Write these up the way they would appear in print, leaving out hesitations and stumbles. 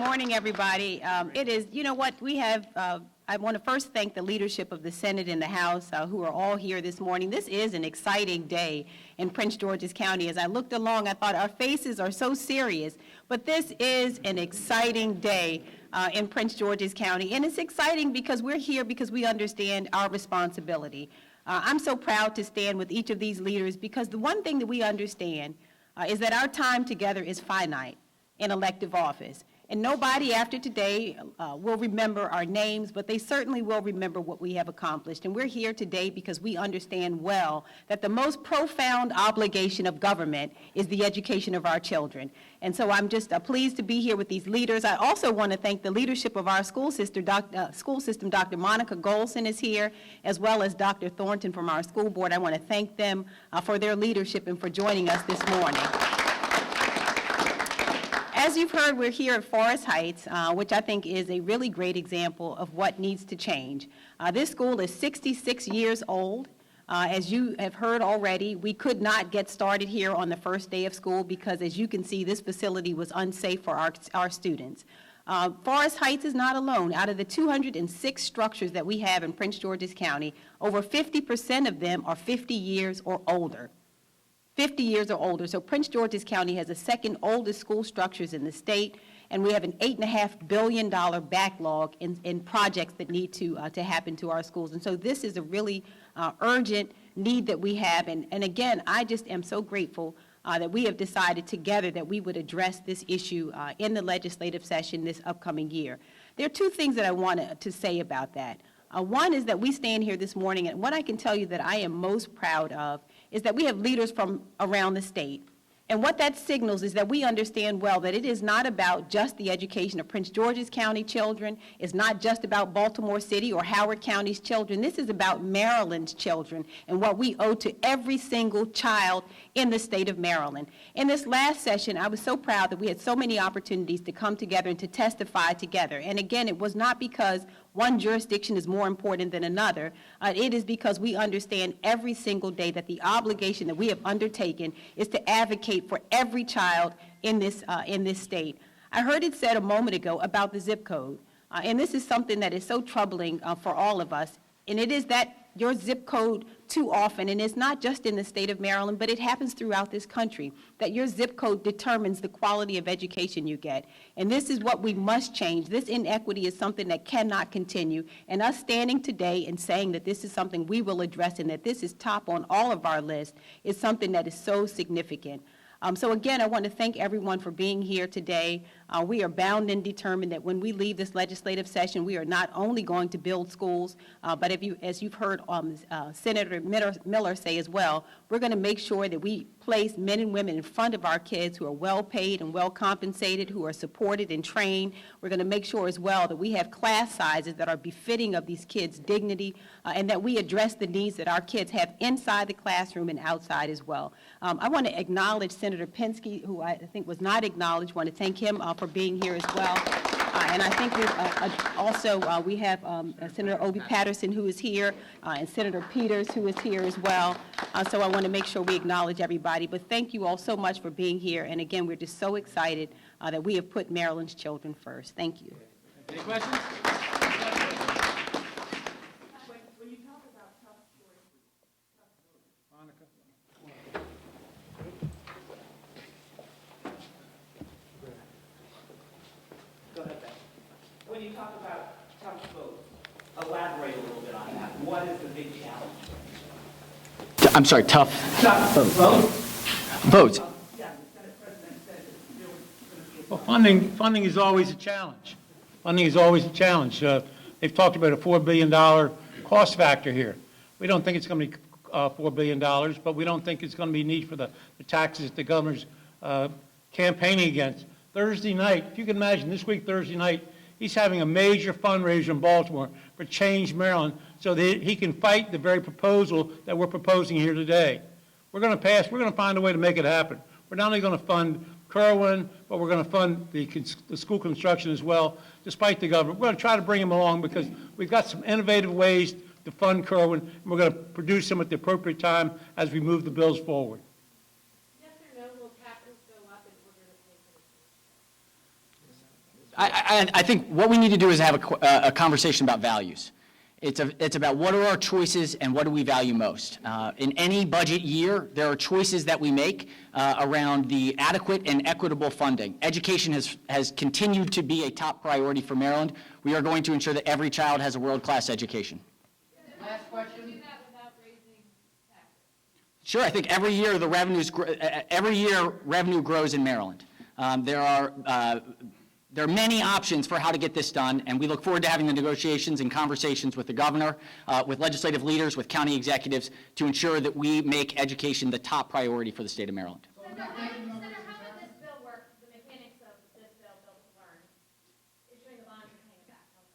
morning, everybody. It is, you know what, we have, I want to first thank the leadership of the Senate and the House who are all here this morning. This is an exciting day in Prince George's County. As I looked along, I thought our faces are so serious, but this is an exciting day in Prince George's County. And it's exciting because we're here because we understand our responsibility. I'm so proud to stand with each of these leaders because the one thing that we understand is that our time together is finite in elective office. And nobody after today will remember our names, but they certainly will remember what we have accomplished. And we're here today because we understand well that the most profound obligation of government is the education of our children. And so I'm just pleased to be here with these leaders. I also want to thank the leadership of our school system. Dr. Monica Golson is here, as well as Dr. Thornton from our school board. I want to thank them for their leadership and for joining us this morning. As you've heard, we're here at Forest Heights, which I think is a really great example of what needs to change. This school is 66 years old. As you have heard already, we could not get started here on the first day of school because, as you can see, this facility was unsafe for our students. Forest Heights is not alone. Out of the 206 structures that we have in Prince George's County, over 50% of them are 50 years or older. 50 years or older. So Prince George's County has the second oldest school structures in the state, and we have an $8.5 billion backlog in projects that need to happen to our schools. And so this is a really urgent need that we have. And again, I just am so grateful that we have decided together that we would address this issue in the legislative session this upcoming year. There are two things that I want to say about that. One is that we stand here this morning, and what I can tell you that I am most proud of is that we have leaders from around the state. And what that signals is that we understand well that it is not about just the education of Prince George's County children. It's not just about Baltimore City or Howard County's children. This is about Maryland's children and what we owe to every single child in the state of Maryland. In this last session, I was so proud that we had so many opportunities to come together and to testify together. And again, it was not because one jurisdiction is more important than another. It is because we understand every single day that the obligation that we have undertaken is to advocate for every child in this state. I heard it said a moment ago about the zip code, and this is something that is so troubling for all of us, and it is that your zip code too often, and it's not just in the state of Maryland, but it happens throughout this country, that your zip code determines the quality of education you get. And this is what we must change. This inequity is something that cannot continue. And us standing today and saying that this is something we will address and that this is top on all of our list is something that is so significant. So again, I want to thank everyone for being here today. We are bound and determined that when we leave this legislative session, we are not only going to build schools, but as you've heard Senator Miller say as well, we're going to make sure that we place men and women in front of our kids who are well paid and well compensated, who are supported and trained. We're going to make sure as well that we have class sizes that are befitting of these kids' dignity, and that we address the needs that our kids have inside the classroom and outside as well. I want to acknowledge Senator Pinsky, who I think was not acknowledged. I want to thank him for being here as well. And I think we have Senator Obie Patterson, who is here, and Senator Peters, who is here as well. So I want to make sure we acknowledge everybody. But thank you all so much for being here. And again, we're just so excited that we have put Maryland's children first. Thank you. Any questions? When you talk about tough choices, Monica. Go ahead, Ben. When you talk about tough votes, elaborate a little bit on that. What is the big challenge? I'm sorry, tough Votes? votes. Yeah, the Senate President said that there was going to be a Well, funding is always a challenge. Funding is always a challenge. They've talked about a $4 billion cost factor here. We don't think it's going to be $4 billion, but we don't think it's going to be need for the taxes that the governor's campaigning against. Thursday night, if you can imagine, this week, Thursday night, he's having a major fundraiser in Baltimore for Change Maryland so that he can fight the very proposal that we're proposing here today. We're going to find a way to make it happen. We're not only going to fund Kerwin, but we're going to fund the school construction as well, despite the government. We're going to try to bring him along because we've got some innovative ways to fund Kerwin, and we're going to produce them at the appropriate time as we move the bills forward. Yes or no, will taxes go up in order to pay for the I think what we need to do is have a conversation about values. It's about what are our choices and what do we value most. In any budget year, there are choices that we make around the adequate and equitable funding. Education has continued to be a top priority for Maryland. We are going to ensure that every child has a world-class education. Last question. Do that without raising taxes. Sure, I think every year revenue grows in Maryland. There are many options for how to get this done, and we look forward to having the negotiations and conversations with the governor, with legislative leaders, with county executives, to ensure that we make education the top priority for the state of Maryland. Senator, how would this bill work, the mechanics of this bill, Bill to Learn? Issuing the bonds and paying it back, how does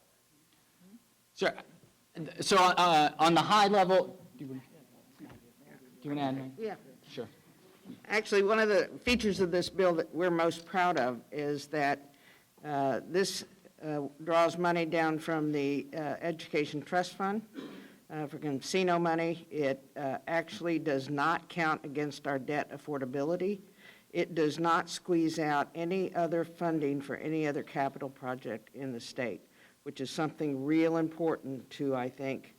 that work? Sure. So on the high level, do you want to add anything? Yeah. Sure. Actually, one of the features of this bill that we're most proud of is that this draws money down from the Education Trust Fund for casino money. It actually does not count against our debt affordability. It does not squeeze out any other funding for any other capital project in the state, which is something real important to, I think,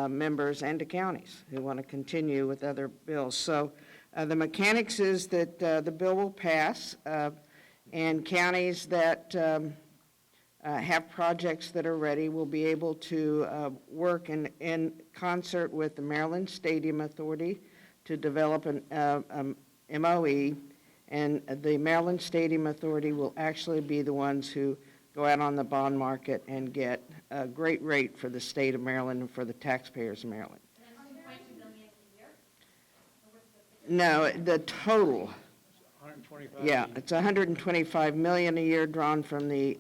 members and to counties who want to continue with other bills. So the mechanics is that the bill will pass, and counties that have projects that are ready will be able to work in concert with the Maryland Stadium Authority to develop an MOE, and the Maryland Stadium Authority will actually be the ones who go out on the bond market and get a great rate for the state of Maryland and for the taxpayers of Maryland. And then 2.2 million a year? Or what's the figure? No, the total, 125. yeah, it's 125 million a year drawn from the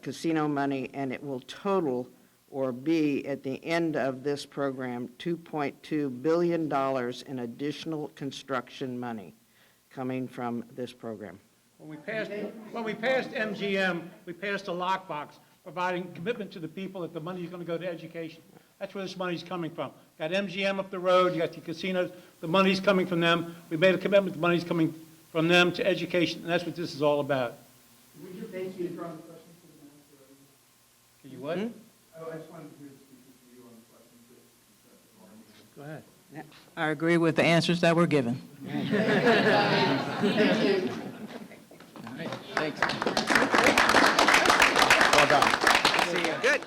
casino money, and it will total or be at the end of this program $2.2 billion in additional construction money coming from this program. When we passed MGM, we passed a lockbox providing commitment to the people that the money is going to go to education. That's where this money's coming from. Got MGM up the road, you got the casinos, the money's coming from them. We made a commitment, the money's coming from them to education, and that's what this is all about. Would you thank you to draw the questions to the master? Can you what? Oh, I just wanted to hear the speaker's view on the questions that. Go ahead. I agree with the answers that were given. All right, thanks. Good.